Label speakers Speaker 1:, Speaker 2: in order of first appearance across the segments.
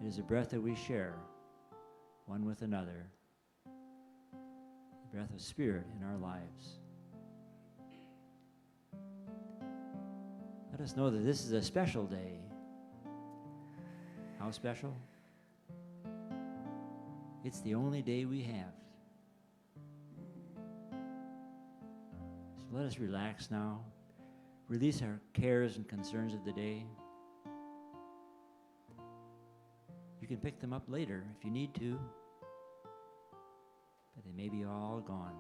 Speaker 1: is a breath that we share, one with another, the breath of Spirit in our lives. Let us know that this is a special day. How special? It's the only day we have. So let us relax now. Release our cares and concerns of the day. You can pick them up later if you need to, but they may be all gone.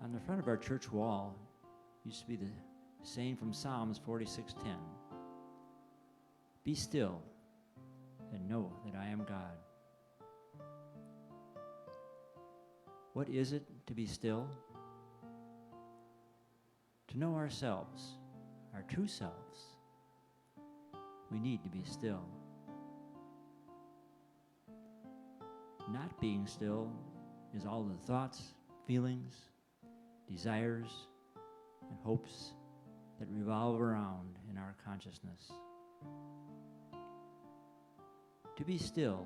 Speaker 1: On the front of our church wall used to be the saying from Psalms 46:10. Be still and know that I am God. What is it to be still? To know ourselves, our true selves, we need to be still. Not being still is all the thoughts, feelings, desires, and hopes that revolve around in our consciousness. To be still,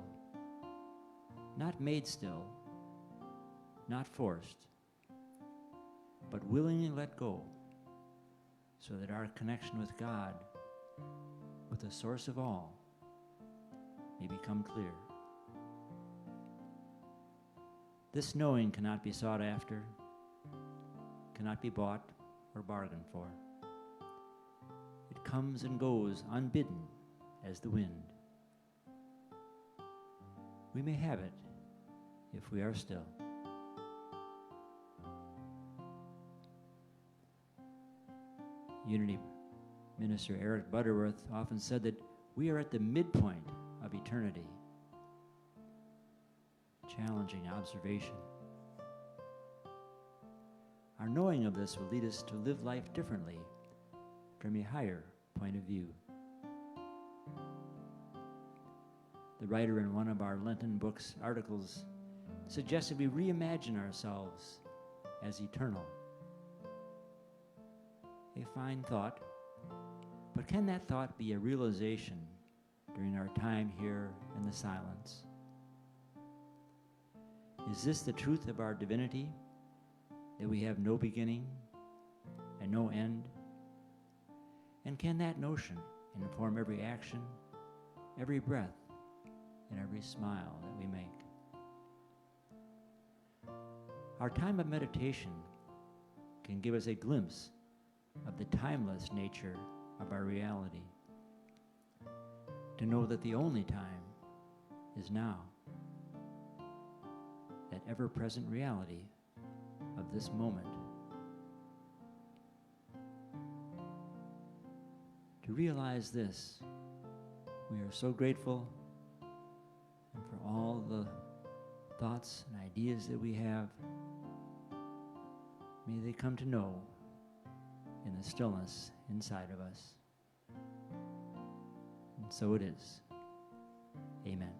Speaker 1: not made still, not forced, but willingly let go, so that our connection with God, with the source of all, may become clear. This knowing cannot be sought after, cannot be bought or bargained for. It comes and goes unbidden as the wind. We may have it if we are still. Unity Minister Eric Butterworth often said that we are at the midpoint of eternity. Challenging observation. Our knowing of this will lead us to live life differently from a higher point of view. The writer in one of our Lenten books articles suggested we reimagine ourselves as eternal. A fine thought, but can that thought be a realization during our time here in the silence? Is this the truth of our divinity, that we have no beginning and no end? And can that notion inform every action, every breath, and every smile that we make? Our time of meditation can give us a glimpse of the timeless nature of our reality, to know that the only time is now, that ever-present reality of this moment. To realize this, we are so grateful, and for all the thoughts and ideas that we have, may they come to know in the stillness inside of us. And so it is. Amen.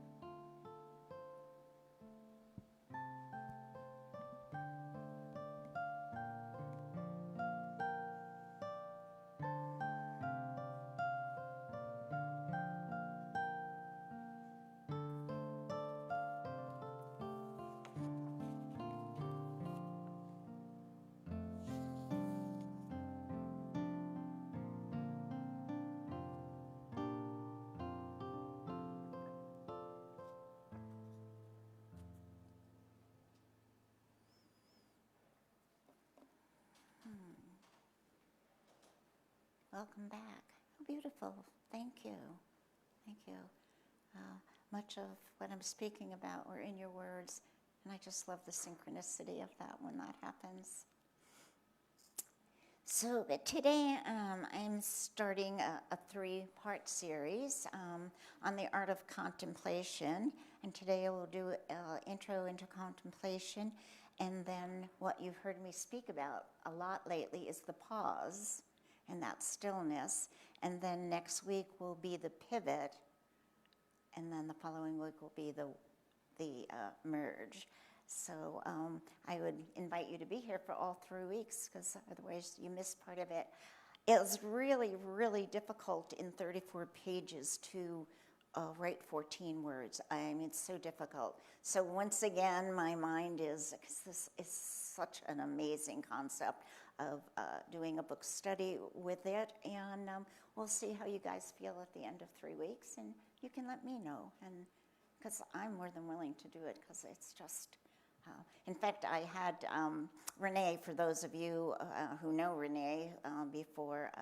Speaker 2: Welcome back. How beautiful. Thank you. Thank you. Much of what I'm speaking about were in your words, and I just love the synchronicity of that when that happens. So today I'm starting a three-part series on the art of contemplation, and today I will do an intro into contemplation, and then what you've heard me speak about a lot lately is the pause, and that stillness, and then next week will be the pivot, and then the following week will be the merge. So I would invite you to be here for all 3 weeks, because otherwise you miss part of it. It was really, really difficult in 34 pages to write 14 words. I mean, it's so difficult. So once again, my mind is, because this is such an amazing concept of doing a book study with it, and we'll see how you guys feel at the end of 3 weeks, and you can let me know, and because I'm more than willing to do it, because it's just, in fact, I had Renee, for those of you who know Renee, before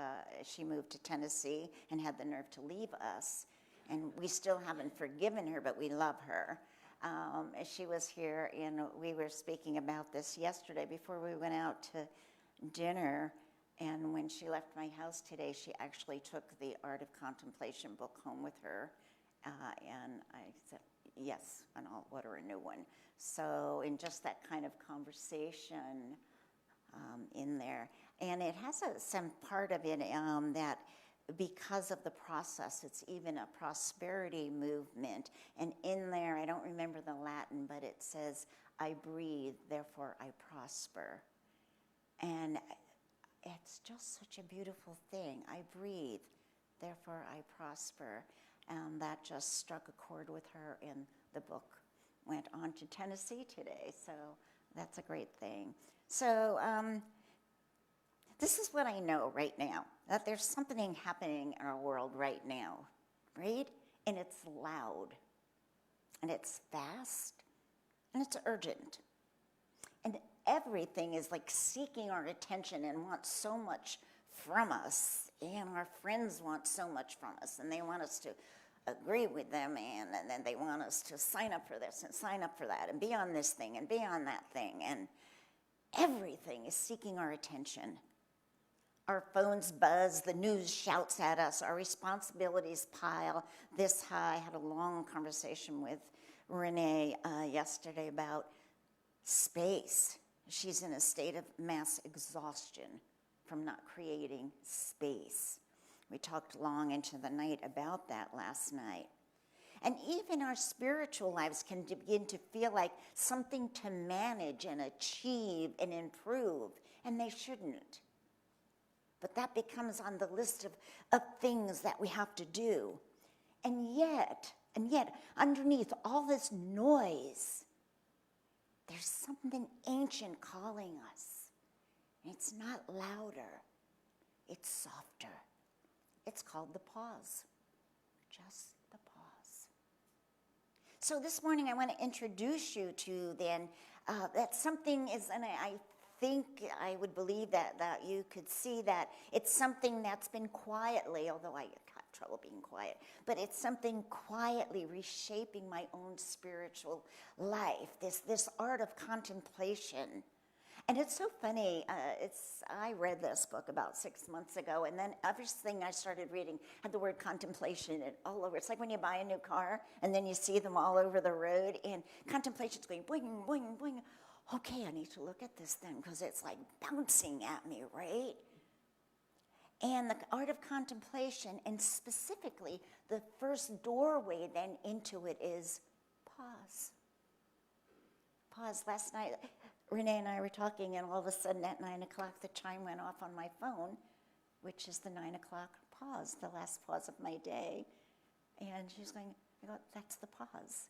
Speaker 2: she moved to Tennessee and had the nerve to leave us, and we still haven't forgiven her, but we love her. She was here, and we were speaking about this yesterday before we went out to dinner, and when she left my house today, she actually took the Art of Contemplation book home with her, and I said, yes, and I'll order a new one. So in just that kind of conversation in there, and it has some part of it that because of the process, it's even a prosperity movement. And in there, I don't remember the Latin, but it says, I breathe, therefore I prosper. And it's just such a beautiful thing. I breathe, therefore I prosper. And that just struck a chord with her, and the book went on to Tennessee today. So that's a great thing. So this is what I know right now, that there's something happening in our world right now, right? And it's loud, and it's fast, and it's urgent. And everything is like seeking our attention and wants so much from us, and our friends want so much from us, and they want us to agree with them, and then they want us to sign up for this and sign up for that and be on this thing and be on that thing, and everything is seeking our attention. Our phones buzz, the news shouts at us, our responsibilities pile this high. I had a long conversation with Renee yesterday about space. She's in a state of mass exhaustion from not creating space. We talked long into the night about that last night. And even our spiritual lives can begin to feel like something to manage and achieve and improve, and they shouldn't. But that becomes on the list of things that we have to do. And yet, underneath all this noise, there's something ancient calling us. And it's not louder, it's softer. It's called the pause, just the pause. So this morning I want to introduce you to then that something is, and I think I would believe that you could see that it's something that's been quietly, although I have trouble being quiet, but it's something quietly reshaping my own spiritual life, this art of contemplation. And it's so funny, I read this book about 6 months ago, and then everything I started reading had the word contemplation and all over. It's like when you buy a new car, and then you see them all over the road, and contemplation's going boing, boing, boing. Okay, I need to look at this then, because it's like bouncing at me, right? And the art of contemplation, and specifically the first doorway then into it is pause. Pause. Last night, Renee and I were talking, and all of a sudden at 9 o'clock, the chime went off on my phone, which is the 9 o'clock pause, the last pause of my day. And she's going, that's the pause.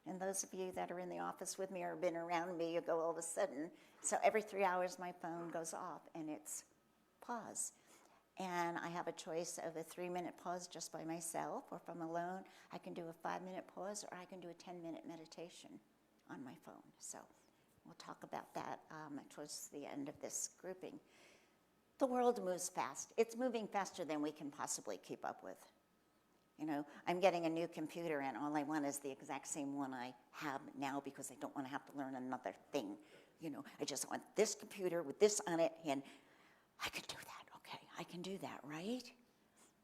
Speaker 2: And those of you that are in the office with me or been around me, you go all of a sudden. So every 3 hours, my phone goes off, and it's pause. And I have a choice of a 3-minute pause just by myself, or if I'm alone, I can do a 5-minute pause, or I can do a 10-minute meditation on my phone. So we'll talk about that towards the end of this grouping. The world moves fast. It's moving faster than we can possibly keep up with. You know, I'm getting a new computer, and all I want is the exact same one I have now, because I don't want to have to learn another thing. You know, I just want this computer with this on it, and I can do that. Okay, I can do that, right?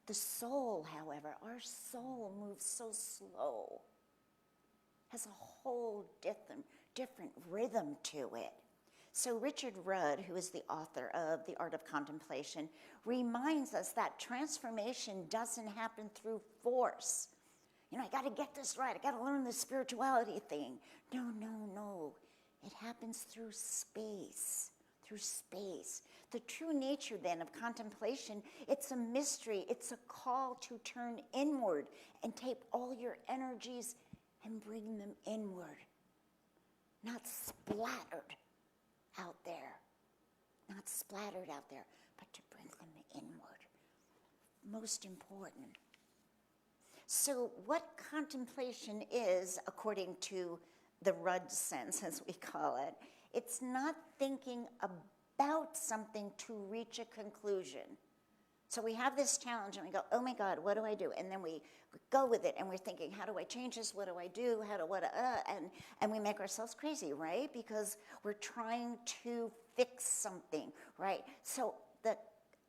Speaker 2: The soul, however, our soul moves so slow, has a whole different rhythm to it. So Richard Rudd, who is the author of The Art of Contemplation, reminds us that transformation doesn't happen through force. You know, I got to get this right. I got to learn this spirituality thing. No. It happens through space, The true nature then of contemplation, it's a mystery. It's a call to turn inward and take all your energies and bring them inward. Not splattered out there. Not splattered out there, but to bring them inward. Most important. So what contemplation is, according to the Rudd sense, as we call it, it's not thinking about something to reach a conclusion. So we have this challenge and we go, oh my God, what do I do? And then we go with it and we're thinking, how do I change this? What do I do? And we make ourselves crazy, right? Because we're trying to fix something, right? So the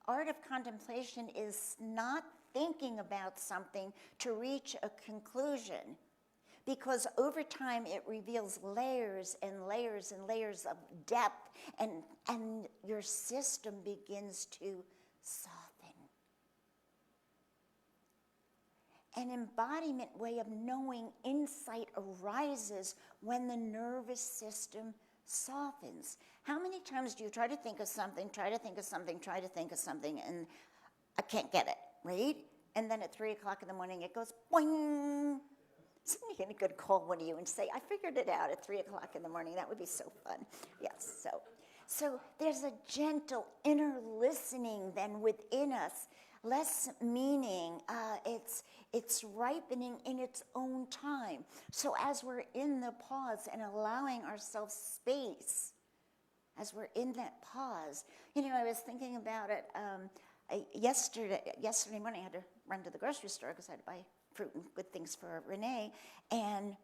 Speaker 2: art of contemplation is not thinking about something to reach a conclusion. Because over time, it reveals layers and layers and layers of depth, and your system begins to soften. An embodiment way of knowing insight arises when the nervous system softens. How many times do you try to think of something, and I can't get it, right? And then at 3 o'clock in the morning, it goes boing. Somebody could call one of you and say, I figured it out at 3 o'clock in the morning. That would be so fun. Yes, so there's a gentle inner listening then within us, less meaning. It's ripening in its own time. So as we're in the pause and allowing ourselves space, as we're in that pause, I was thinking about it yesterday morning. I had to run to the grocery store because I had to buy fruit and good things for Renee, and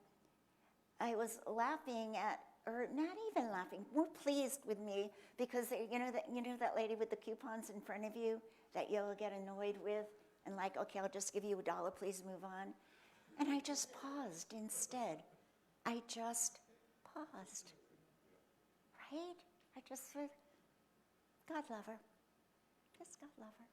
Speaker 2: I was laughing at, or not even laughing, more pleased with me because that lady with the coupons in front of you that you'll get annoyed with, and like, okay, I'll just give you $1, please move on. And I just paused instead. I just paused, right? I just said, God love her, just God love her,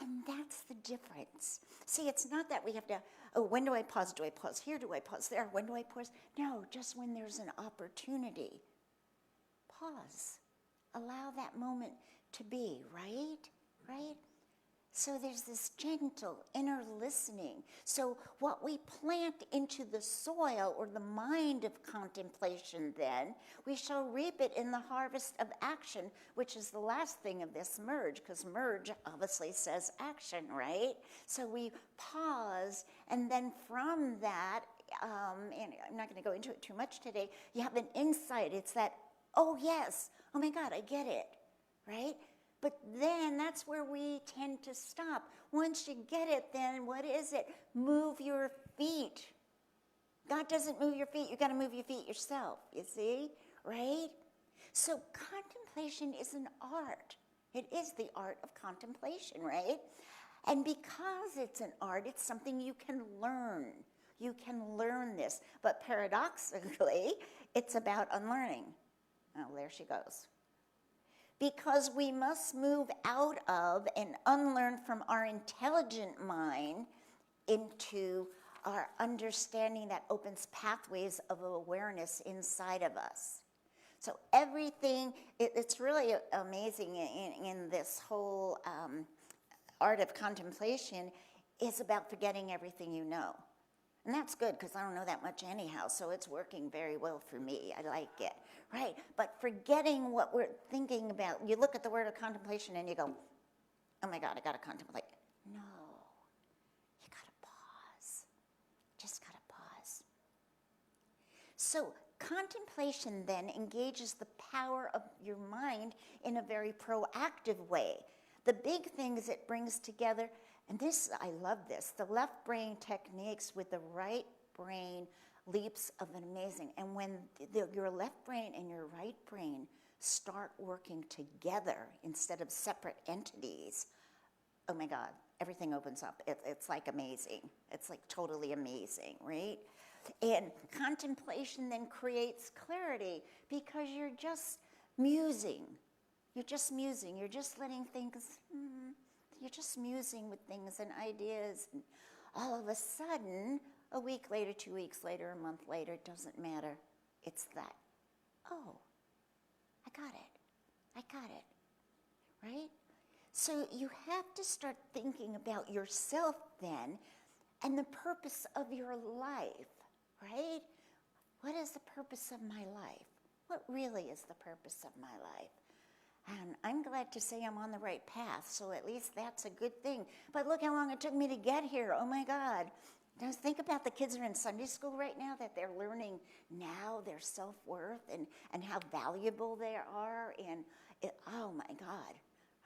Speaker 2: And that's the difference. See, it's not that we have to, when do I pause? Do I pause here? Do I pause there? When do I pause? No, just when there's an opportunity. Pause. Allow that moment to be, right? Right? So there's this gentle inner listening. So what we plant into the soil or the mind of contemplation then, we shall reap it in the harvest of action, which is the last thing of this merge, because merge obviously says action, right? So we pause, and then from that, and I'm not going to go into it too much today, you have an insight. It's that, oh yes, oh my God, I get it, right? But then that's where we tend to stop. Once you get it, then what is it? Move your feet. God doesn't move your feet. You've got to move your feet yourself, you see, right? So contemplation is an art. It is the art of contemplation, right? And because it's an art, it's something you can learn. You can learn this. But paradoxically, it's about unlearning. Oh, there she goes. Because we must move out of and unlearn from our intelligent mind into our understanding that opens pathways of awareness inside of us. So everything, it's really amazing in this whole art of contemplation is about forgetting everything you know. And that's good because I don't know that much anyhow, so it's working very well for me. I like it, right? But forgetting what we're thinking about, you look at the word of contemplation and you go, oh my God, I got to contemplate. No, you got to pause. Just got to pause. So contemplation then engages the power of your mind in a very proactive way. The big things it brings together, and this, I love this, the left brain techniques with the right brain leaps of an amazing, and when your left brain and your right brain start working together instead of separate entities, oh my God, everything opens up. It's like amazing. It's like totally amazing, right? And contemplation then creates clarity because you're just musing. You're just musing. You're just letting things, you're just musing with things and ideas. And all of a sudden, a week later, 2 weeks later, a month later, it doesn't matter. It's that, oh, I got it. I got it. So you have to start thinking about yourself then and the purpose of your life, right? What is the purpose of my life? What really is the purpose of my life? And I'm glad to say I'm on the right path, so at least that's a good thing. But look how long it took me to get here. Oh my God. Just think about the kids who are in Sunday school right now, that they're learning now their self-worth and how valuable they are. And oh my God,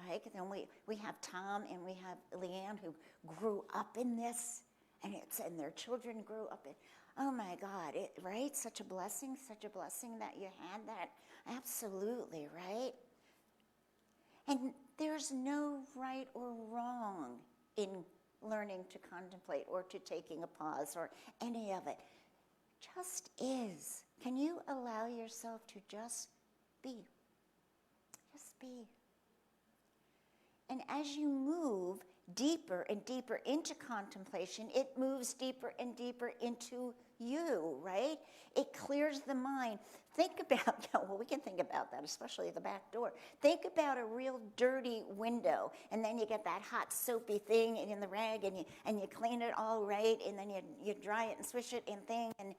Speaker 2: right? And then we have Tom and we have Leanne who grew up in this, and their children grew up in. Oh my God, right? Such a blessing that you had that. Absolutely, right? And there's no right or wrong in learning to contemplate or to taking a pause or any of it. Just is. Can you allow yourself to just be? Just be. And as you move deeper and deeper into contemplation, it moves deeper and deeper into you, right? It clears the mind. Think about, well, we can think about that, especially the back door. Think about a real dirty window, and then you get that hot soapy thing in the rag, and you clean it all right, and then you dry it and swish it and thing, and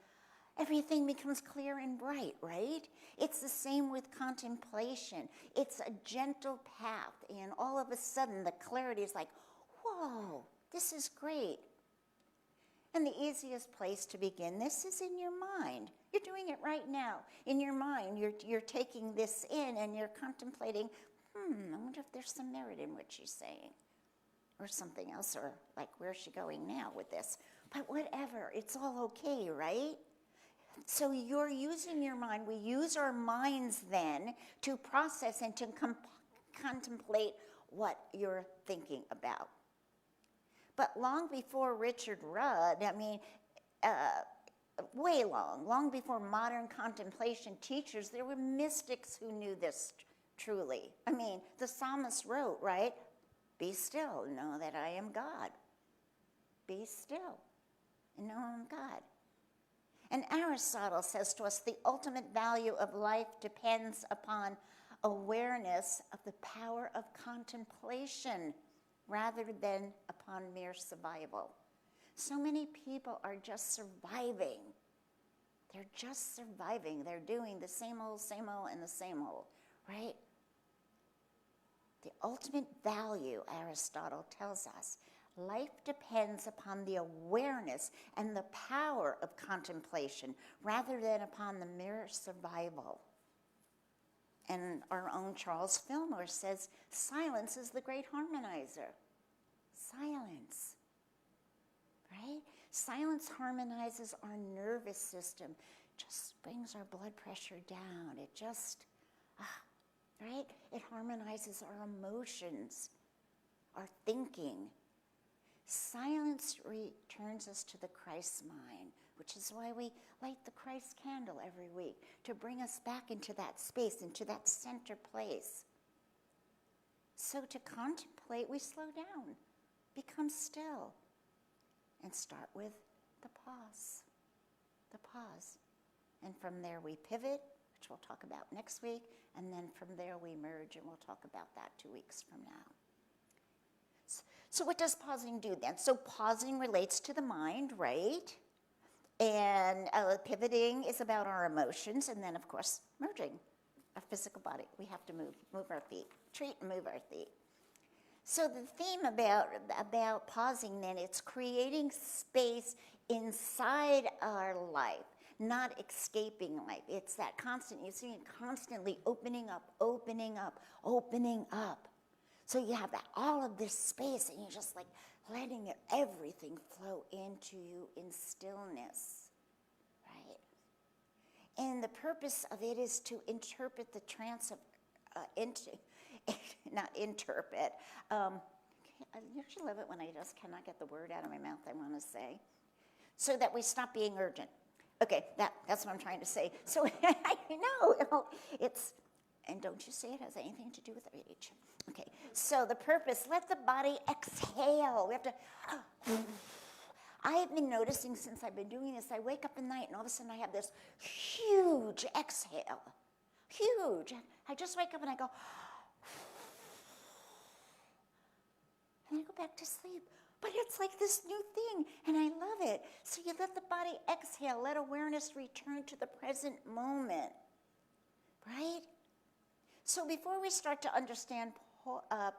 Speaker 2: everything becomes clear and bright, right? It's the same with contemplation. It's a gentle path, and all of a sudden the clarity is like, whoa, this is great. And the easiest place to begin this is in your mind. You're doing it right now. In your mind, you're taking this in and you're contemplating, I wonder if there's some merit in what she's saying. Or something else, or like, where's she going now with this? But whatever, it's all okay, right? So you're using your mind. We use our minds then to process and to contemplate what you're thinking about. But long before Richard Rudd, long before modern contemplation teachers, there were mystics who knew this truly. The psalmist wrote, right? Be still, know that I am God. Be still and know I'm God. And Aristotle says to us, the ultimate value of life depends upon awareness of the power of contemplation rather than upon mere survival. So many people are just surviving. They're just surviving. They're doing the same old, and the same old, right? The ultimate value, Aristotle tells us, life depends upon the awareness and the power of contemplation rather than upon the mere survival. And our own Charles Fillmore says, silence is the great harmonizer. Silence, right? Silence harmonizes our nervous system, just brings our blood pressure down. It just, right? It harmonizes our emotions, our thinking. Silence returns us to the Christ mind, which is why we light the Christ candle every week, to bring us back into that space, into that center place. So to contemplate, we slow down, become still, and start with the pause. The pause. And from there we pivot, which we'll talk about next week, and then from there we merge, and we'll talk about that 2 weeks from now. So what does pausing do then? So pausing relates to the mind, right? And pivoting is about our emotions, and then, of course, merging our physical body. We have to move our feet, treat and move our feet. So the theme about pausing then, it's creating space inside our life, not escaping life. It's that constant, you see it constantly opening up, opening up, opening up. So you have all of this space, and you're just like letting everything flow into you in stillness, right? And the purpose of it is to interpret the not interpret. I usually love it when I just cannot get the word out of my mouth I want to say. So that we stop being urgent. Okay, that's what I'm trying to say. So I know it's, and don't you say it has anything to do with age. Okay, so the purpose, let the body exhale. We have to, I have been noticing since I've been doing this, I wake up at night and all of a sudden I have this huge exhale. Huge. I just wake up and I go, back to sleep. But it's like this new thing, and I love it. So you let the body exhale, let awareness return to the present moment, right? So before we start to understand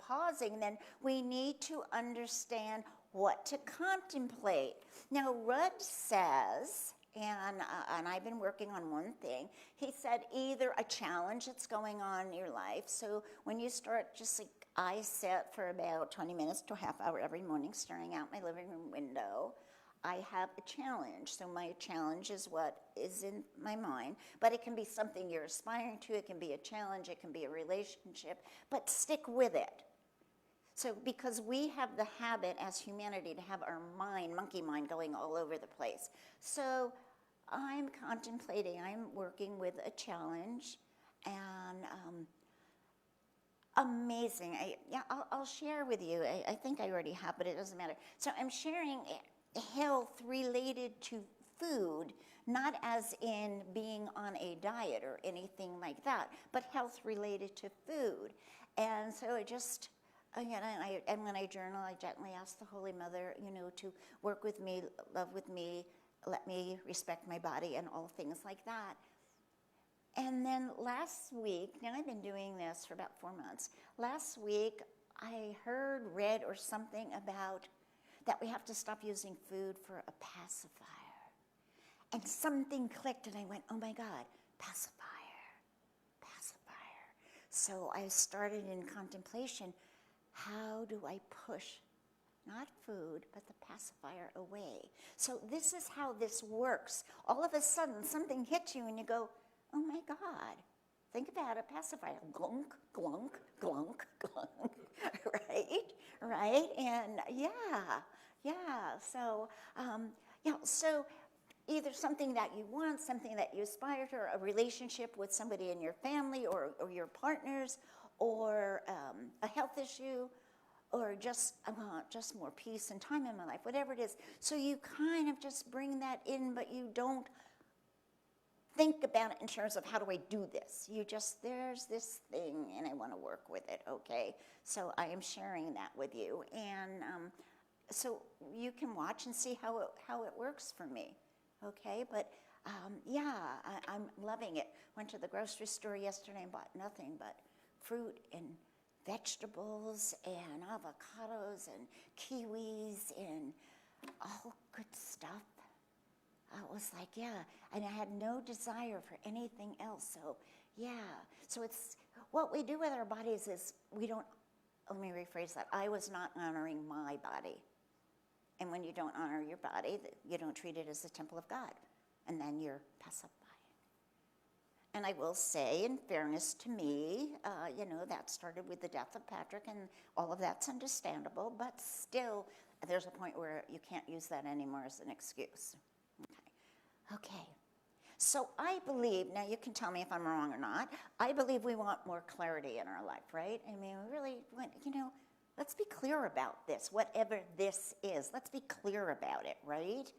Speaker 2: pausing, then we need to understand what to contemplate. Now, Rudd says, and I've been working on one thing, he said either a challenge that's going on in your life. So when you start, just like I sit for about 20 minutes to a half hour every morning staring out my living room window, I have a challenge. So my challenge is what is in my mind, but it can be something you're aspiring to, it can be a challenge, it can be a relationship, but stick with it. So because we have the habit as humanity to have our mind, monkey mind, going all over the place. So I'm contemplating, I'm working with a challenge, and amazing. I'll share with you. I think I already have, but it doesn't matter. So I'm sharing health related to food, not as in being on a diet or anything like that, but health related to food. And so I just, again, and when I journal, I gently ask the Holy Mother, to work with me, love with me, let me respect my body, and all things like that. And then last week, now I've been doing this for about 4 months. Last week, I read or something about that we have to stop using food for a pacifier. And something clicked, and I went, oh my God, pacifier. So I started in contemplation. How do I push, not food, but the pacifier away? So this is how this works. All of a sudden, something hits you, and you go, oh my God, think about a pacifier. Glunk, glunk, glunk, glunk, right? And so, so either something that you want, something that you aspire to, or a relationship with somebody in your family or your partners, or a health issue, or just, I want just more peace and time in my life, whatever it is. So you kind of just bring that in, but you don't think about it in terms of how do I do this. You just, there's this thing and I want to work with it, okay? So I am sharing that with you. And so you can watch and see how it works for me, okay? But I'm loving it. Went to the grocery store yesterday and bought nothing but fruit and vegetables and avocados and kiwis and all good stuff. I was like, and I had no desire for anything else. So it's what we do with our bodies is we don't, let me rephrase that. I was not honoring my body. And when you don't honor your body, you don't treat it as the temple of God. And then you're pacifying. And I will say, in fairness to me, that started with the death of Patrick, and all of that's understandable, but still, there's a point where you can't use that anymore as an excuse. Okay, so I believe, now you can tell me if I'm wrong or not, I believe we want more clarity in our life, right? I mean, we really want, let's be clear about this, whatever this is. Let's be clear about it, right?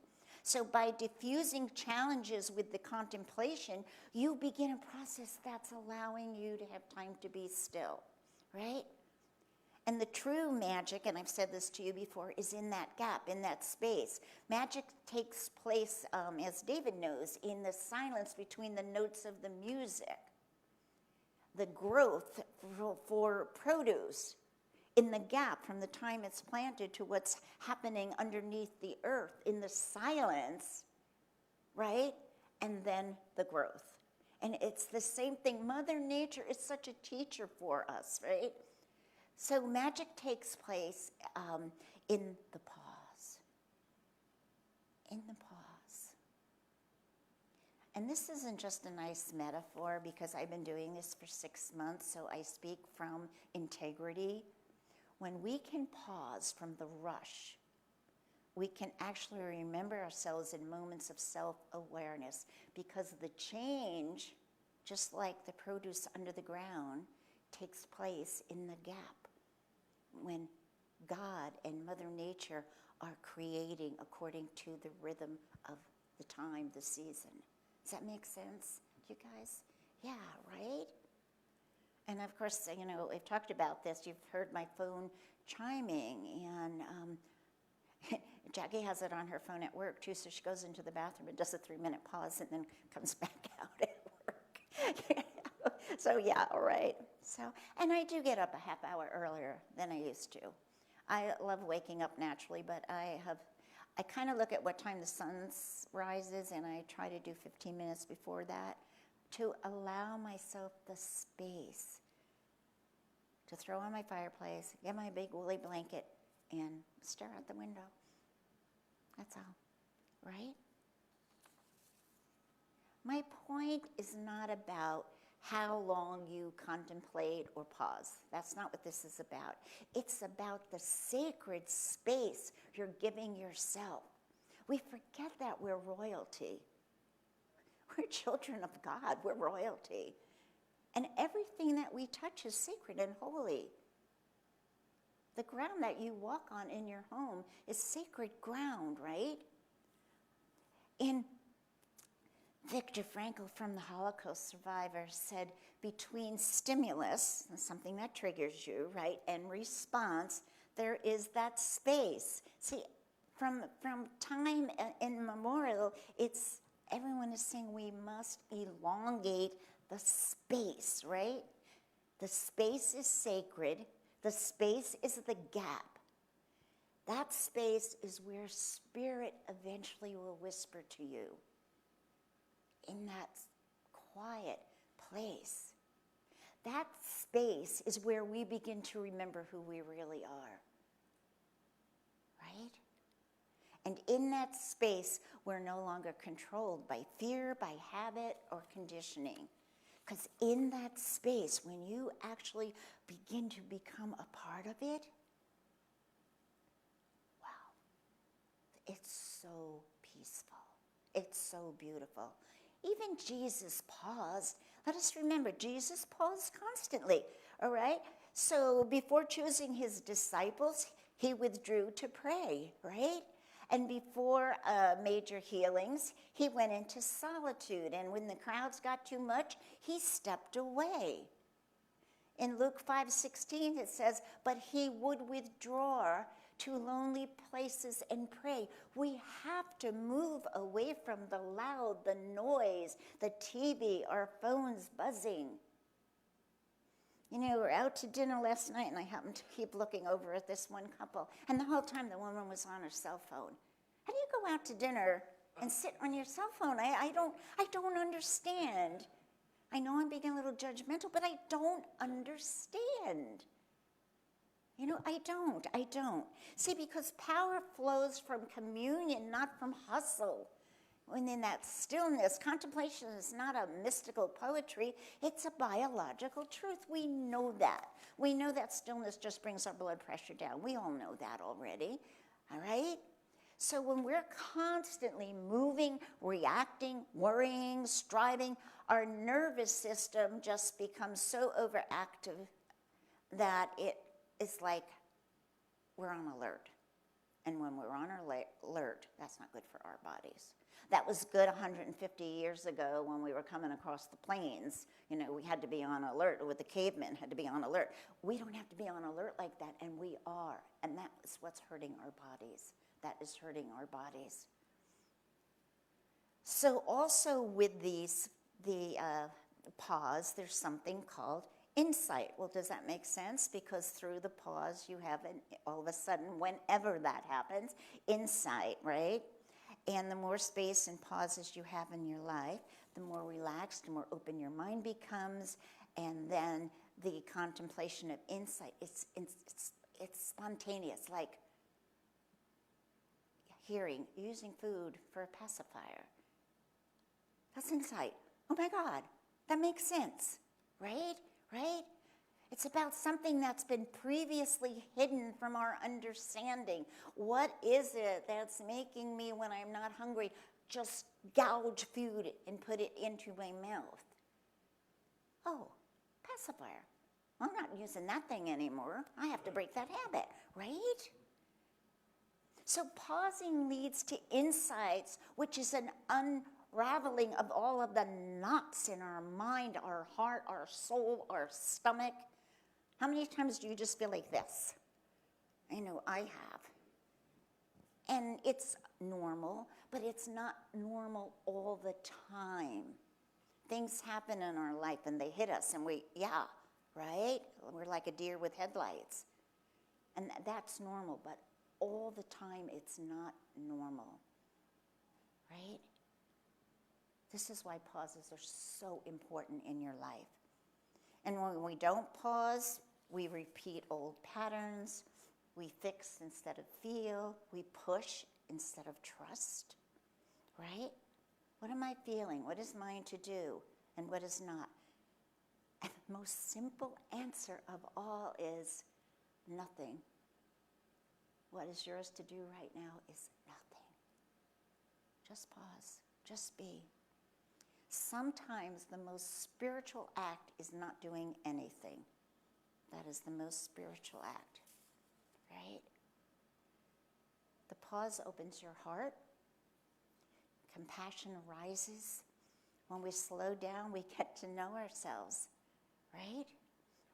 Speaker 2: So by diffusing challenges with the contemplation, you begin a process that's allowing you to have time to be still, right? And the true magic, and I've said this to you before, is in that gap, in that space. Magic takes place, as David knows, in the silence between the notes of the music. The growth for produce in the gap from the time it's planted to what's happening underneath the earth, in the silence, right? And then the growth. And it's the same thing. Mother Nature is such a teacher for us, right? So magic takes place in the pause. In the pause. And this isn't just a nice metaphor because I've been doing this for 6 months, so I speak from integrity. When we can pause from the rush, we can actually remember ourselves in moments of self-awareness, because the change, just like the produce under the ground, takes place in the gap when God and Mother Nature are creating according to the rhythm of the time, the season. Does that make sense, you guys? Yeah, right? And of course, you know, we've talked about this. You've heard my phone chiming, and Jackie has it on her phone at work too, so she goes into the bathroom and does a 3-minute pause and then comes back out at work. So yeah, all right. So, and I do get up a half hour earlier than I used to. I love waking up naturally, but I kind of look at what time the sun rises, and I try to do 15 minutes before that to allow myself the space to throw on my fireplace, get my big woolly blanket, and stare out the window. That's all, right? My point is not about how long you contemplate or pause. That's not what this is about. It's about the sacred space you're giving yourself. We forget that we're royalty. We're children of God. We're royalty. And everything that we touch is sacred and holy. The ground that you walk on in your home is sacred ground, right? In Viktor Frankl, from the Holocaust survivor, said between stimulus, something that triggers you, right, and response, there is that space. See, from time immemorial, everyone is saying we must elongate the space, right? The space is sacred. The space is the gap. That space is where spirit eventually will whisper to you. In that quiet place. That space is where we begin to remember who we really are. Right? And in that space, we're no longer controlled by fear, by habit, or conditioning. Because in that space, when you actually begin to become a part of it, wow, it's so peaceful. It's so beautiful. Even Jesus paused. Let us remember, Jesus paused constantly, all right? So before choosing his disciples, he withdrew to pray, right? And before major healings, he went into solitude. And when the crowds got too much, he stepped away. In Luke 5:16, it says, but he would withdraw to lonely places and pray. We have to move away from the loud, the noise, the TV, our phones buzzing. You know, we were out to dinner last night, and I happened to keep looking over at this one couple, and the whole time the woman was on her cell phone. How do you go out to dinner and sit on your cell phone? I don't understand. I know I'm being a little judgmental, but I don't understand. You know, I don't. See, because power flows from communion, not from hustle. When in that stillness, contemplation is not a mystical poetry, it's a biological truth. We know that. We know that stillness just brings our blood pressure down. We all know that already, all right? So when we're constantly moving, reacting, worrying, striving, our nervous system just becomes so overactive that it's like we're on alert. And when we're on alert, that's not good for our bodies. That was good 150 years ago when we were coming across the plains. You know, we had to be on alert, with the cavemen had to be on alert. We don't have to be on alert like that, and we are. And that is what's hurting our bodies. That is hurting our bodies. So also with the pause, there's something called insight. Well, does that make sense? Because through the pause, you have all of a sudden, whenever that happens, insight, right? And the more space and pauses you have in your life, the more relaxed and more open your mind becomes, and then the contemplation of insight, it's spontaneous, like hearing, using food for a pacifier. That's insight. Oh my God, that makes sense, right? Right? It's about something that's been previously hidden from our understanding. What is it that's making me, when I'm not hungry, just gouge food and put it into my mouth? Oh, pacifier. I'm not using that thing anymore. I have to break that habit, right? So pausing leads to insights, which is an unraveling of all of the knots in our mind, our heart, our soul, our stomach. How many times do you just feel like this? I know I have. And it's normal, but it's not normal all the time. Things happen in our life and they hit us and right? We're like a deer with headlights. And that's normal, but all the time it's not normal, right? This is why pauses are so important in your life. And when we don't pause, we repeat old patterns. We fix instead of feel. We push instead of trust, right? What am I feeling? What is mine to do? And what is not? And the most simple answer of all is nothing. What is yours to do right now is nothing. Just pause. Just be. Sometimes the most spiritual act is not doing anything. That is the most spiritual act, right? The pause opens your heart. Compassion arises. When we slow down, we get to know ourselves, right?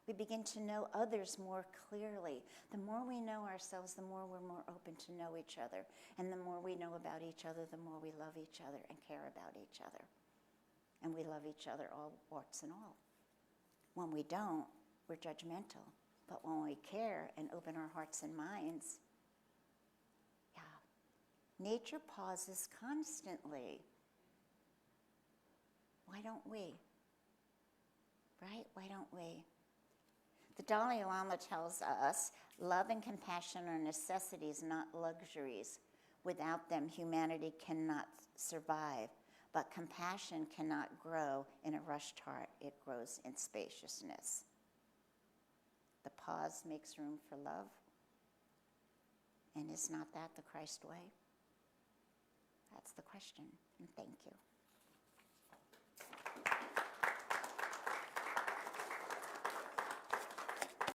Speaker 2: We begin to know others more clearly. The more we know ourselves, the more we're more open to know each other. And the more we know about each other, the more we love each other and care about each other. And we love each other, all warts and all. When we don't, we're judgmental. But when we care and open our hearts and minds, nature pauses constantly. Why don't we? Right? Why don't we? The Dalai Lama tells us love and compassion are necessities, not luxuries. Without them, humanity cannot survive. But compassion cannot grow in a rushed heart. It grows in spaciousness. The pause makes room for love. And is not that the Christ way? That's the question, and thank you.